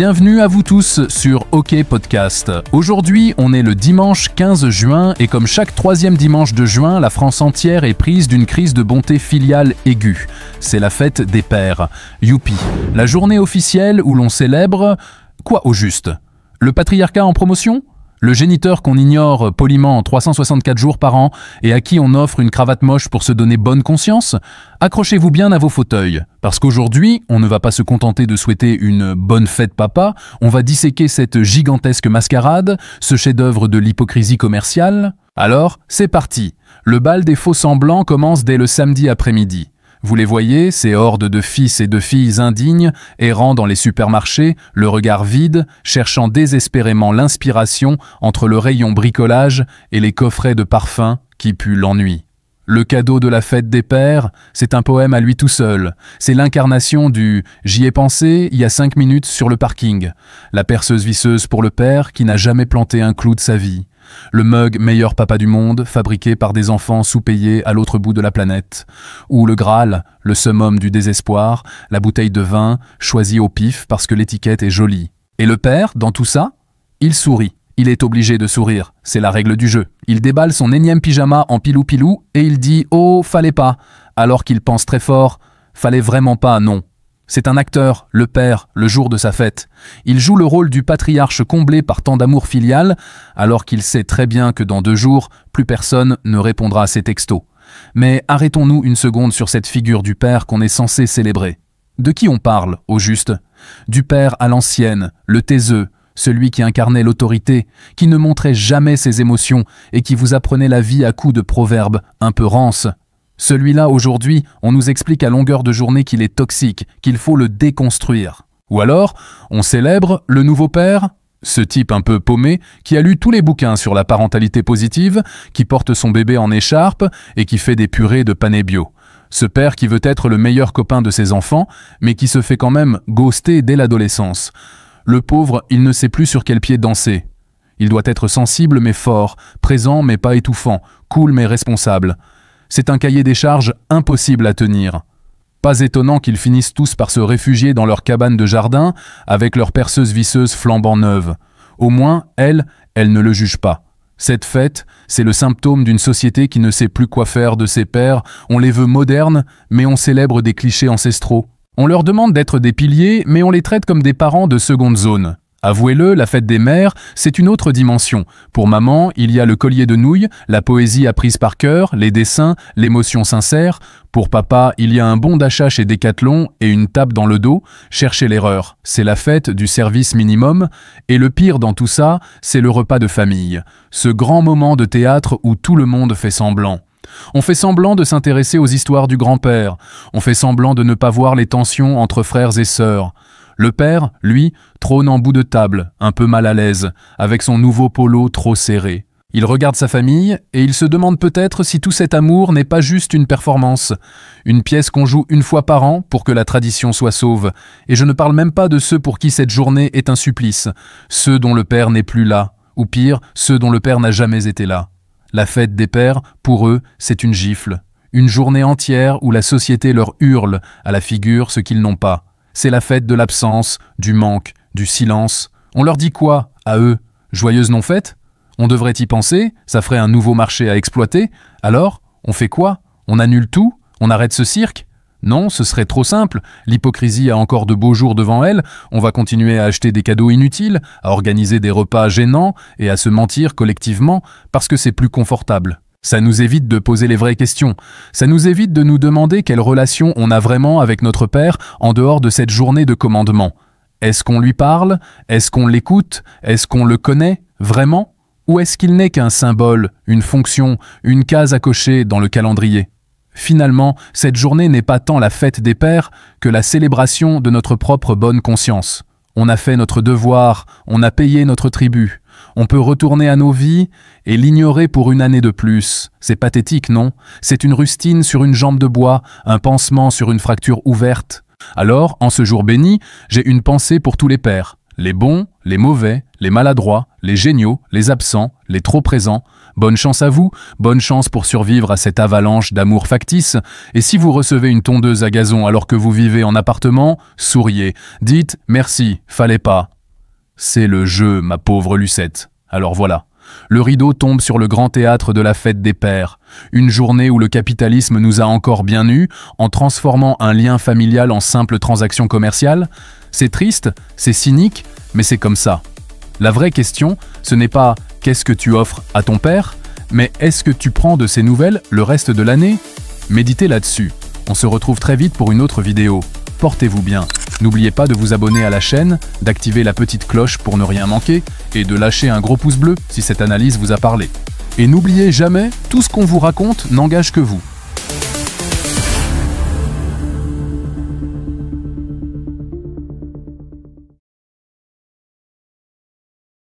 Bienvenue à vous tous sur OK Podcast. Aujourd'hui, on est le dimanche 15 juin et comme chaque troisième dimanche de juin, la France entière est prise d'une crise de bonté filiale aiguë. C'est la fête des pères. Youpi. La journée officielle où l'on célèbre... Quoi au juste? Le patriarcat en promotion? Le géniteur qu'on ignore poliment 364 jours par an et à qui on offre une cravate moche pour se donner bonne conscience? Accrochez-vous bien à vos fauteuils, parce qu'aujourd'hui, on ne va pas se contenter de souhaiter une bonne fête papa, on va disséquer cette gigantesque mascarade, ce chef-d'œuvre de l'hypocrisie commerciale. Alors, c'est parti. Le bal des faux-semblants commence dès le samedi après-midi. Vous les voyez, ces hordes de fils et de filles indignes, errant dans les supermarchés, le regard vide, cherchant désespérément l'inspiration entre le rayon bricolage et les coffrets de parfums qui puent l'ennui. Le cadeau de la fête des pères, c'est un poème à lui tout seul. C'est l'incarnation du « j'y ai pensé il y a 5 minutes sur le parking », la perceuse visseuse pour le père qui n'a jamais planté un clou de sa vie. Le mug meilleur papa du monde, fabriqué par des enfants sous-payés à l'autre bout de la planète. Ou le Graal, le summum du désespoir, la bouteille de vin, choisie au pif parce que l'étiquette est jolie. Et le père, dans tout ça, il sourit. Il est obligé de sourire, c'est la règle du jeu. Il déballe son énième pyjama en pilou-pilou et il dit « Oh, fallait pas », alors qu'il pense très fort « Fallait vraiment pas, non ». C'est un acteur, le père, le jour de sa fête. Il joue le rôle du patriarche comblé par tant d'amour filial, alors qu'il sait très bien que dans 2 jours, plus personne ne répondra à ses textos. Mais arrêtons-nous une seconde sur cette figure du père qu'on est censé célébrer. De qui on parle, au juste? Du père à l'ancienne, le taiseux, celui qui incarnait l'autorité, qui ne montrait jamais ses émotions et qui vous apprenait la vie à coups de proverbes un peu rances. Celui-là, aujourd'hui, on nous explique à longueur de journée qu'il est toxique, qu'il faut le déconstruire. Ou alors, on célèbre le nouveau père, ce type un peu paumé, qui a lu tous les bouquins sur la parentalité positive, qui porte son bébé en écharpe et qui fait des purées de pané bio. Ce père qui veut être le meilleur copain de ses enfants, mais qui se fait quand même ghoster dès l'adolescence. Le pauvre, il ne sait plus sur quel pied danser. Il doit être sensible mais fort, présent mais pas étouffant, cool mais responsable. C'est un cahier des charges impossible à tenir. Pas étonnant qu'ils finissent tous par se réfugier dans leur cabane de jardin avec leur perceuse visseuse flambant neuve. Au moins, elle ne le juge pas. Cette fête, c'est le symptôme d'une société qui ne sait plus quoi faire de ses pères. On les veut modernes, mais on célèbre des clichés ancestraux. On leur demande d'être des piliers, mais on les traite comme des parents de seconde zone. Avouez-le, la fête des mères, c'est une autre dimension. Pour maman, il y a le collier de nouilles, la poésie apprise par cœur, les dessins, l'émotion sincère. Pour papa, il y a un bon d'achat chez Decathlon et une tape dans le dos. Cherchez l'erreur. C'est la fête du service minimum. Et le pire dans tout ça, c'est le repas de famille. Ce grand moment de théâtre où tout le monde fait semblant. On fait semblant de s'intéresser aux histoires du grand-père. On fait semblant de ne pas voir les tensions entre frères et sœurs. Le père, lui, trône en bout de table, un peu mal à l'aise, avec son nouveau polo trop serré. Il regarde sa famille et il se demande peut-être si tout cet amour n'est pas juste une performance. Une pièce qu'on joue une fois par an pour que la tradition soit sauve. Et je ne parle même pas de ceux pour qui cette journée est un supplice. Ceux dont le père n'est plus là. Ou pire, ceux dont le père n'a jamais été là. La fête des pères, pour eux, c'est une gifle. Une journée entière où la société leur hurle à la figure ce qu'ils n'ont pas. C'est la fête de l'absence, du manque, du silence. On leur dit quoi, à eux? Joyeuse non-fête? On devrait y penser, ça ferait un nouveau marché à exploiter. Alors, on fait quoi? On annule tout? On arrête ce cirque? Non, ce serait trop simple. L'hypocrisie a encore de beaux jours devant elle. On va continuer à acheter des cadeaux inutiles, à organiser des repas gênants et à se mentir collectivement parce que c'est plus confortable. Ça nous évite de poser les vraies questions. Ça nous évite de nous demander quelle relation on a vraiment avec notre père en dehors de cette journée de commandement. Est-ce qu'on lui parle? Est-ce qu'on l'écoute? Est-ce qu'on le connaît vraiment? Ou est-ce qu'il n'est qu'un symbole, une fonction, une case à cocher dans le calendrier? Finalement, cette journée n'est pas tant la fête des pères que la célébration de notre propre bonne conscience. On a fait notre devoir, on a payé notre tribut. On peut retourner à nos vies et l'ignorer pour une année de plus. C'est pathétique, non? C'est une rustine sur une jambe de bois, un pansement sur une fracture ouverte. Alors, en ce jour béni, j'ai une pensée pour tous les pères. Les bons, les mauvais, les maladroits, les géniaux, les absents, les trop présents. Bonne chance à vous, bonne chance pour survivre à cette avalanche d'amour factice, et si vous recevez une tondeuse à gazon alors que vous vivez en appartement, souriez, dites « merci, fallait pas ». C'est le jeu, ma pauvre Lucette. Alors voilà. Le rideau tombe sur le grand théâtre de la fête des pères. Une journée où le capitalisme nous a encore bien eus, en transformant un lien familial en simple transaction commerciale. C'est triste, c'est cynique, mais c'est comme ça. La vraie question, ce n'est pas « qu'est-ce que tu offres à ton père ?», mais « est-ce que tu prends de ses nouvelles le reste de l'année ?» Méditez là-dessus. On se retrouve très vite pour une autre vidéo. Portez-vous bien. N'oubliez pas de vous abonner à la chaîne, d'activer la petite cloche pour ne rien manquer et de lâcher un gros pouce bleu si cette analyse vous a parlé. Et n'oubliez jamais, tout ce qu'on vous raconte n'engage que vous.